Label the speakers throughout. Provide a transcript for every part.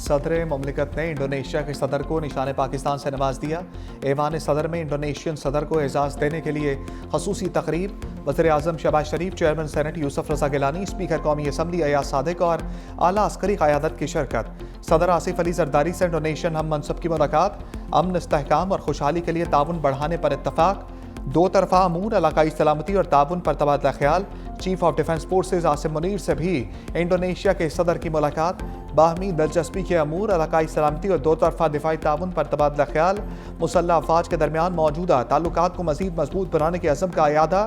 Speaker 1: सदर ममलिकत ने इंडोनेशिया के सदर को निशान पाकिस्तान से नवाज दिया। ऐवान सदर में इंडोनेशियन सदर को एजाज़ देने के लिए खसूसी तकरीब। वज़ीर आज़म शहबाज शरीफ, चेयरमैन सेनेट यूसुफ रज़ा गिलानी, स्पीकर कौमी असम्बली अयाज सादिक और आला अस्करी क़यादत की शिरकत। सदर आसिफ अली जरदारी से इंडोनेशियन हम मनसब की मुलाकात। अमन, इस्तेहकाम और खुशहाली के लिए ताउन बढ़ाने पर इत्तफाक। दो तरफा अमूर, इलाकाई सलामती और ताउन पर तबादला ख्याल। Chief of defence forces Asim Munir से भी इंडोनेशिया के सदर की मुलाकात। बाहमी दिलचस्पी के अमूर, इलाकाई सलामती और दो तरफा दिफाई ताउन पर तबादला ख्याल। मुसल्लह अफवाज के दरमियान मौजूदा ताल्लुकात को मजीद मजबूत बनाने के अज़म का अयादा।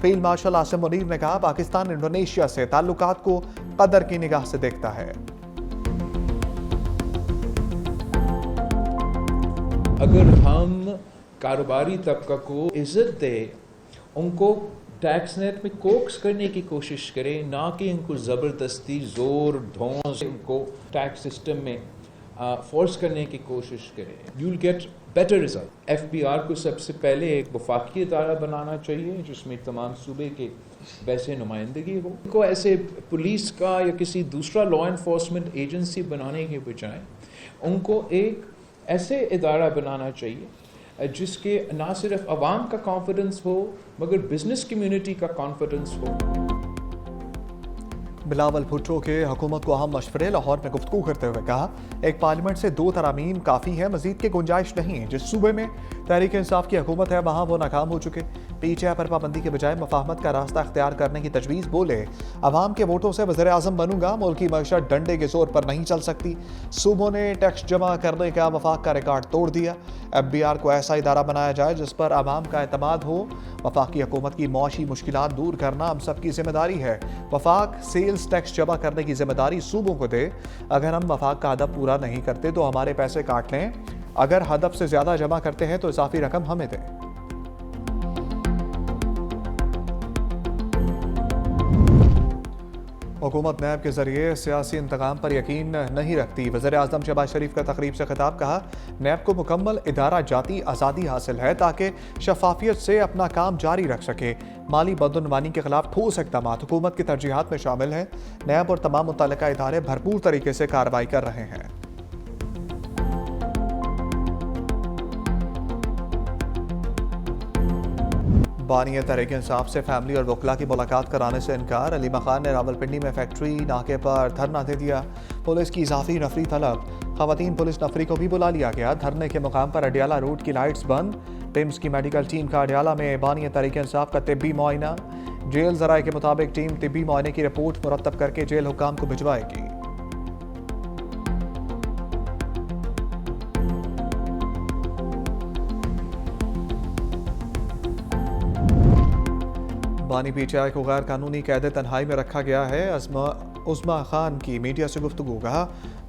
Speaker 1: फील्ड मार्शल आसिम मुनीर ने कहा, पाकिस्तान इंडोनेशिया से ताल्लुकात को कदर की निगाह से देखता है।
Speaker 2: अगर हम कारोबारी तबका को इज्जत दे, उनको टैक्स नेट में कोक्स करने की कोशिश करें, ना कि उनको ज़बरदस्ती ज़ोर ढों से उनको टैक्स सिस्टम में फोर्स करने की कोशिश करें, you will get better result. FBR को सबसे पहले एक वफाकी इदारा बनाना चाहिए जिसमें तमाम सूबे के वैसे नुमाइंदगी हो। उनको ऐसे पुलिस का या किसी दूसरा लॉ इन्फोर्समेंट एजेंसी बनाने के बजाय उनको एक ऐसे इदारा बनाना चाहिए जिसके ना सिर्फ अवाम का कॉन्फिडेंस हो मगर बिजनेस कम्युनिटी का कॉन्फिडेंस हो।
Speaker 1: बिलावल भुट्टो के हुकूमत को अहम मशवरे। लाहौर में गुफ्तगू करते हुए कहा, एक पार्लियामेंट से 2 तरामीम काफ़ी है, मजीद की गुंजाइश नहीं। जिस सूबे में तहरीक इंसाफ की हुकूमत है वहाँ वो नाकाम हो चुके। PTI पर पाबंदी के बजाय मफाहमत का रास्ता अख्तियार करने की तजवीज़। बोले, अवाम के वोटों से वज़ीर आज़म बनूंगा, मुल्क की मईशत डंडे के जोर पर नहीं चल सकती। सूबों ने टैक्स जमा करने का वफाक का रिकॉर्ड तोड़ दिया। FBR को ऐसा इदारा बनाया जाए जिस पर अवाम का एतमाद हो। वफाकी हुकूमत की मौशी मुश्किलात दूर करना हम सब की जिम्मेदारी है। वफाक सेल्स टैक्स जमा करने की जिम्मेदारी सूबों को दे। अगर हम वफाक का हदफ पूरा नहीं करते तो हमारे पैसे काट लें। अगर हदफ से ज़्यादा जमा करते हैं तो इजाफी रकम हमें दें। हुकूमत नैब के जरिए सियासी इंतकाम पर यकीन नहीं रखती। वज़ीर आज़म शहबाज शरीफ का तकरीब से खिताब। कहा, नैब को मुकम्मल इदारा जाती आज़ादी हासिल है ताकि शफाफियत से अपना काम जारी रख सके। माली बदउनवानी के खिलाफ ठोस इक़दाम हुकूमत की तरजीहात में शामिल हैं। नैब और तमाम मुतल्लिका इदारे भरपूर तरीके से कार्रवाई कर रहे हैं। बानी तहरीक इंसाफ से फैमिली और वकला की मुलाकात कराने से इनकार। अलीमा खान ने रावलपिंडी में फैक्ट्री नाके पर धरना दे दिया। पुलिस की इजाफी नफरी तलब। खवातीन पुलिस नफरी को भी बुला लिया गया। धरने के मुकाम पर अडियाला रोड की लाइट्स बंद। पिम्स की मेडिकल टीम का अडियाला में बानी तहरीक इंसाफ का तिब्बी मुआयना। जेल ज़राए के मुताबिक टीम तिब्बी मुआयने की रिपोर्ट मुरतब करके जेल हुकाम को भिजवाएगी। बानी PTI को गैर कानूनी कैद तन्हाई में रखा गया है। उस्मा खान की मीडिया से गुफ्तगू। कहा,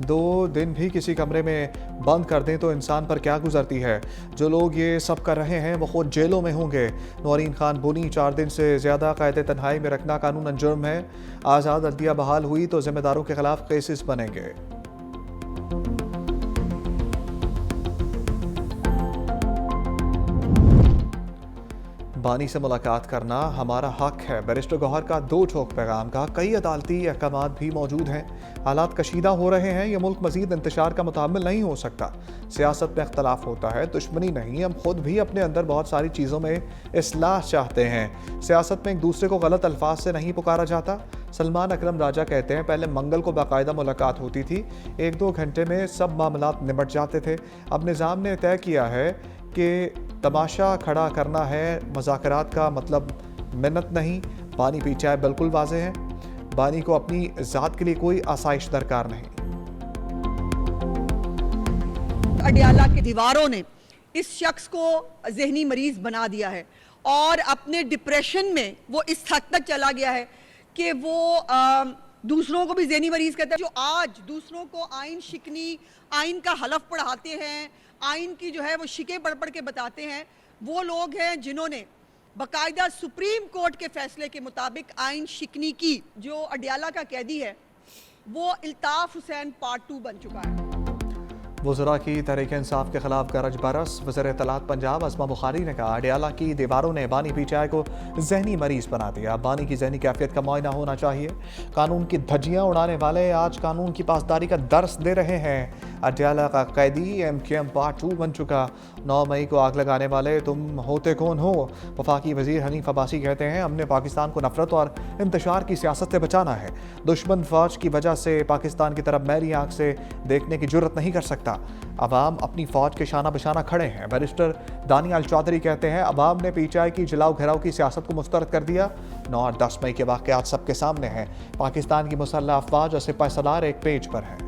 Speaker 1: 2 दिन भी किसी कमरे में बंद कर दें तो इंसान पर क्या गुजरती है। जो लोग ये सब कर रहे हैं वो खुद जेलों में होंगे। नौरीन खान बोली, 4 दिन से ज़्यादा कैद तन्हाई में रखना कानूनन जुर्म है। आज़ाद अदलिया बहाल हुई तो जिम्मेदारों के खिलाफ केसेस बनेंगे। बानी से मुलाकात करना हमारा हक है। बैरिस्टर गौहर का 2 ठोक पैगाम। का कई अदालती अहकाम भी मौजूद हैं। हालात कशीदा हो रहे हैं। यह मुल्क मजीद इंतशार का मुतामिल नहीं हो सकता। सियासत में इख्तलाफ होता है, दुश्मनी नहीं। हम खुद भी अपने अंदर बहुत सारी चीज़ों में इस्लाह चाहते हैं। सियासत में एक दूसरे को गलत अल्फाज से नहीं पुकारा जाता। सलमान अकरम राजा कहते हैं, पहले मंगल को बाकायदा मुलाकात होती थी, 1-2 घंटे में सब मामलात निपट जाते थे। अब निज़ाम ने तय किया है कि तमाशा खड़ा करना है, मुज़ाकरात का मतलब मिन्नत नहीं। बानी PTI बिल्कुल वाज़े है। बानी को अपनी ज़ात के लिए कोई आसाइश दरकार नहीं।
Speaker 3: अडियाला की दीवारों ने इस शख्स को जहनी मरीज बना दिया है और अपने डिप्रेशन में वो इस हद तक चला गया है कि वो दूसरों को भी जहनी मरीज कहता है। जो आज दूसरों को आइन शिकनी, आइन का हलफ पढ़ाते हैं, आइन की जो है वो शिके पढ़ पढ़ के बताते हैं, वो लोग हैं जिन्होंने बाकायदा सुप्रीम कोर्ट के फैसले के मुताबिक आइन शिकनी की। जो अडियाला का कैदी है वो इल्ताफ हुसैन पार्ट 2 बन चुका है।
Speaker 1: वज़रा की तहरीक इंसाफ के खिलाफ गरज बरस। वज़ीर इत्तलात पंजाब अस्मा बुखारी ने कहा अडियाला की दीवारों ने बानी पीटीआई को जहनी मरीज बना दिया। बानी की जहनी कैफियत का मुआयना होना चाहिए। कानून की धज्जियां उड़ाने वाले आज कानून की पासदारी का दर्स दे रहे हैं। अडियाला का कैदी MKM पार्ट 2 बन चुका। 9 मई को आग लगाने वाले तुम होते कौन हो? वफाकी वजीर हनीफ अब्बासी कहते हैं हमने पाकिस्तान को नफरत और इंतशार की सियासत से बचाना है। दुश्मन फौज की वजह से पाकिस्तान की तरफ मैली आंख से देखने की जुर्रत नहीं कर सकता। अवाम अपनी फौज के शाना बशाना खड़े हैं। बैरिस्टर दानियाल चौधरी कहते हैं अवाम ने पीटीआई की जलाओ घेराव की सियासत को मुस्तरद कर दिया। 9 और 10 मई के वाक़यात सबके सामने हैं। पाकिस्तान की मुसल्लह अफवाज और सिपाही सलार एक पेज पर है।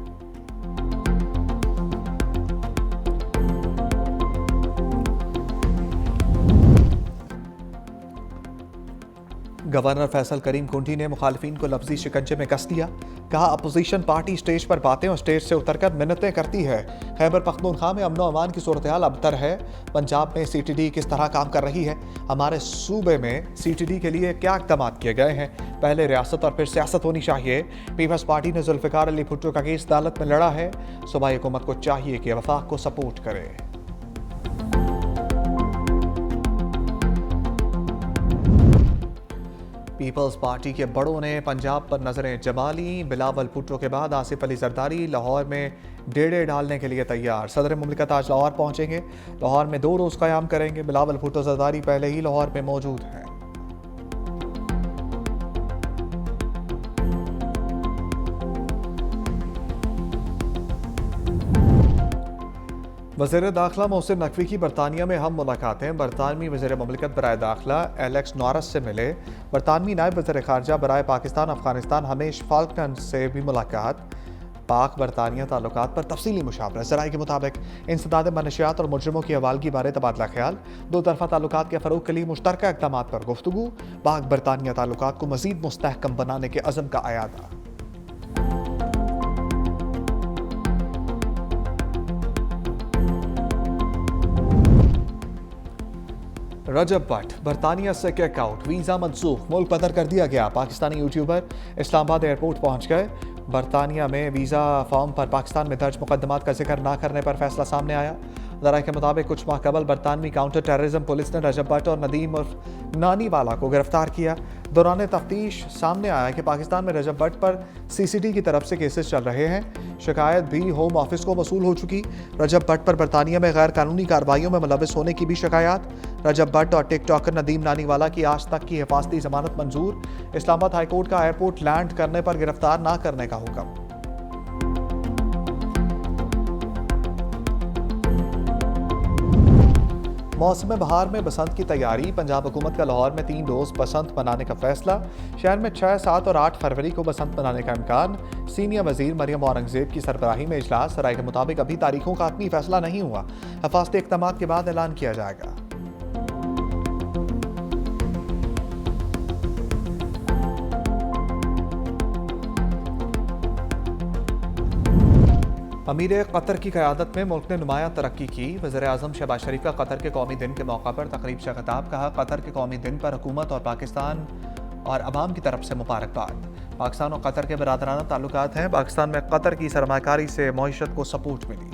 Speaker 1: गवर्नर फैसल करीम कुंठी ने मुखालिफिन को लफ्जी शिकंजे में कस दिया। कहा अपोजिशन पार्टी स्टेज पर बातें और स्टेज से उतरकर मिन्नतें करती है। खैबर पख्तूनख्वा में अमन अमान की सूरत हाल अबतर है। पंजाब में CTD किस तरह काम कर रही है? हमारे सूबे में CTD के लिए क्या इक़दाम किए गए हैं? पहले रियासत और फिर सियासत होनी चाहिए। पीपल्स पार्टी ने जुल्फ़िकार अली भुट्टो का केस अदालत में लड़ा है। सूबाई हुकूमत को चाहिए कि वफाक को सपोर्ट करे। पीपल्स पार्टी के बड़ों ने पंजाब पर नजरें जमा ली। बिलावल भुट्टो के बाद आसिफ अली जरदारी लाहौर में डेरे डालने के लिए तैयार। सदर मुमलिकत आज लाहौर पहुंचेंगे। लाहौर में 2 रोज क़याम करेंगे। बिलावल भुट्टो जरदारी पहले ही लाहौर में मौजूद हैं। वज़ीर दाखिला मोहसिन नकवी की बरतानिया में हम मुलाकातें। बरतानवी वज़ीर मुमलिकत बराए दाखिला एलेक्स नॉरस से मिले। बरतानवी नायब वज़ीर ख़ारजा बराए पाकिस्तान अफगानिस्तान हमेश फाल्कन से भी मुलाकात। पाक बरतानिया ताल्लुकात पर तफसीली मुशावरत। ज़राए के मुताबिक इंसदाद मनशियात और मुजरिमों की हवालगी बारे तबादला ख्याल। 2 तरफ़ा ताल्लुकात के फ़रोग़ के लिए मुश्तरका इक़दामात पर गुफ्तगू। पाक बरतानिया ताल्लुकात को मज़ीद मुस्तहकम बनाने के अज़म का अयादा। रजब भट्ट बरतानिया से किक आउट। वीज़ा मनसूख। मुल्क बदर कर दिया गया। पाकिस्तानी यूट्यूबर इस्लामाबाद एयरपोर्ट पहुंच गए। बरतानिया में वीज़ा फॉर्म पर पाकिस्तान में दर्ज मुकदमात का जिक्र ना करने पर फैसला सामने आया। ज़राए के मुताबिक कुछ माह कबल बरतानवी काउंटर टेररिज्म पुलिस ने रजब भट्ट और नदीम उर्फ नानी वाला को गिरफ्तार किया। दौरान तफ्तीश सामने आया कि पाकिस्तान में रजब भट्ट पर CCD की तरफ से केसेस चल रहे हैं। शिकायत भी होम ऑफिस को मसूल हो चुकी। रजब भट्ट पर बरतानिया में गैर कानूनी कार्रवाइयों में मुलविस होने की भी शिकायत। रजब भट्ट और टिकटॉकर नदीम नानीवाला की आज तक की हिफाजती जमानत मंजूर। इस्लामाबाद हाईकोर्ट का एयरपोर्ट लैंड करने पर गिरफ्तार ना करने का हुक्म। मौसम बहार में बसंत की तैयारी। पंजाब हुकूमत का लाहौर में 3 रोज बसंत मनाने का फैसला। शहर में 6, 7 और 8 फरवरी को बसंत मनाने का इम्कान। सीनियर वजीर मरियम औरंगजेब की सरबराही में इजलास। राय के मुताबिक अभी तारीखों का हतमी फैसला नहीं हुआ। हिफाजती इक़दामात के बाद ऐलान किया जाएगा। अमीर कतर की क़यादत में मुल्क ने नुमाया तरक्की की। वज़ीर आज़म शहबाज शरीफ का कतर के कौमी दिन के मौका पर तकरीब से खिताब। कहा कतर के कौमी दिन पर हुकूमत और पाकिस्तान और अवाम की तरफ से मुबारकबाद। पाकिस्तान और कतर के बरादराना ताल्लुकात हैं। पाकिस्तान में कतर की सरमाकारी से मईशत को सपोर्ट मिली।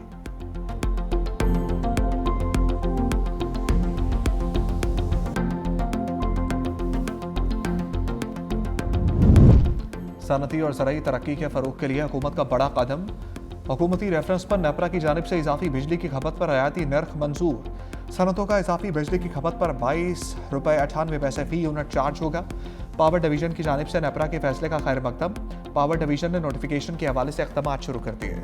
Speaker 1: सनती और ज़राई तरक्की के फ़रोग़ के लिए हुकूमत का बड़ा कदम। हुकूमती रेफरेंस पर नेपरा की जानिब से इजाफी बिजली की खपत पर रियायती नर्ख मंजूर। सनतों का इजाफी बिजली की खपत पर 22 रुपये 98 पैसे फी यूनिट चार्ज होगा। पावर डिवीजन की जानिब से नेपरा के फैसले का खैर मकदम। पावर डिवीजन ने नोटिफिकेशन के हवाले से इक़दाम शुरू कर दिए।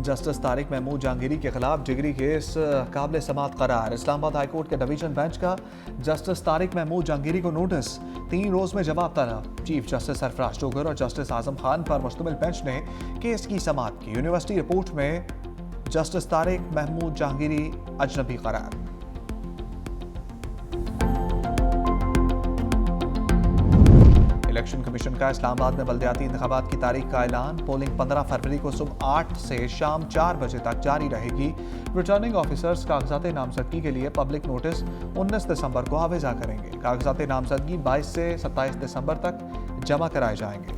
Speaker 1: जस्टिस तारिक महमूद जहांगीरी के खिलाफ जिगरी केस काबिल समात करार। इस्लामाबाद हाईकोर्ट के डिवीजन बेंच का जस्टिस तारिक महमूद जहांगीरी को नोटिस। 3 रोज में जवाब तलब। चीफ जस्टिस सरफराज डोगर और जस्टिस आजम खान पर मुश्तमिल बेंच ने केस की समात की। यूनिवर्सिटी रिपोर्ट में जस्टिस तारिक महमूद जहांगीरी अजनबी करार। इलेक्शन कमीशन का इस्लामाबाद में बल्दियाती इंतखाबात की तारीख का ऐलान। पोलिंग 15 फरवरी को सुबह 8 से शाम 4 बजे तक जारी रहेगी। रिटर्निंग ऑफिसर्स कागजात नामजदगी के लिए पब्लिक नोटिस 19 दिसंबर को आवेजा करेंगे। कागजात नामजदगी 22 से 27 दिसंबर तक जमा कराए जाएंगे।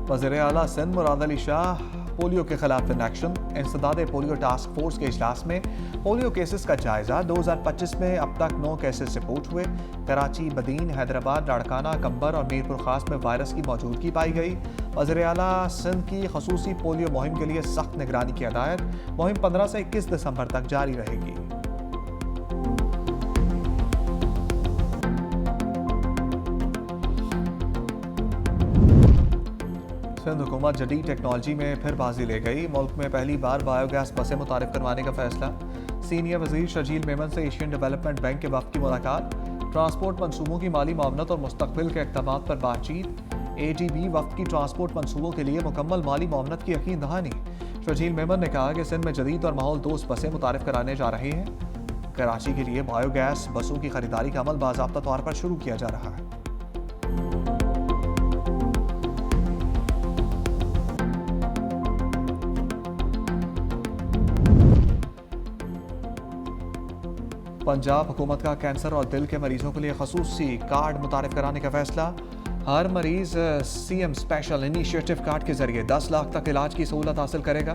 Speaker 1: वज़ीर आला सिंध मुराद अली शाह पोलियो के खिलाफ इन एक्शन। इंसदाद पोलियो टास्क फोर्स के इजलास में पोलियो केसेस का जायजा। 2025 में अब तक 9 केसेस रिपोर्ट हुए। कराची, बदीन, हैदराबाद, लाड़काना, कंबर और मीरपुर खास में वायरस की मौजूदगी पाई गई। वज़ीर आला सिंध की खसूसी पोलियो मुहिम के लिए सख्त निगरानी की हदायत। मुहिम 15 से 21 दिसंबर तक जारी रहेगी। सिंध हुकूमत जदीद टेक्नोलॉजी में फिर बाजी ले गई। मुल्क में पहली बार बायोगैस बसें मुतारिफ करवाने का फैसला। सीनियर वजीर शर्जील मेमन से एशियन डेवलपमेंट बैंक के वफ़द की मुलाकात। ट्रांसपोर्ट मनसूबों की माली मावनत और मुस्तकबिल के इक़दामात पर बातचीत। ADB वफ़द की ट्रांसपोर्ट मनसूबों के लिए मुकम्मल माली मावनत की यकीन दहानी। शर्जील मेमन ने कहा कि सिंध में जदीद और माहौल दोस्त बसें मुतारिफ कराने जा रहे हैं। कराची के लिए बायोगैस बसों की खरीदारी का अमल बाज़ाब्ता तौर पर शुरू किया जा रहा है। पंजाब हुकूमत का कैंसर और दिल के मरीजों के लिए खसूसी कार्ड मुतारिफ कराने का फैसला। हर मरीज CM स्पेशल इनिशिएटिव कार्ड के जरिए 10 लाख तक इलाज की सहूलत हासिल करेगा।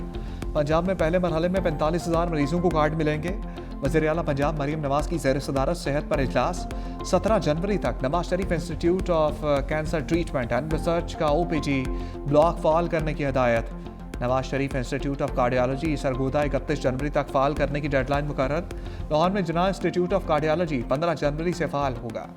Speaker 1: पंजाब में पहले मरहले में 45,000 मरीजों को कार्ड मिलेंगे। वज़ीर आला पंजाब मरीम नवाज की ज़ेर सदारत सेहत पर इजलास। 17 जनवरी तक Nawaz Sharif institute of cancer treatment and research का OPG ब्लॉक फाल करने की हदायत। Nawaz Sharif institute of cardiology Sargodha 31 जनवरी तक फाल करने की डेडलाइन मुकर्रर। लाहौर में जना इंस्टीट्यूट ऑफ कार्डियोलॉजी 15 जनवरी से फाल होगा।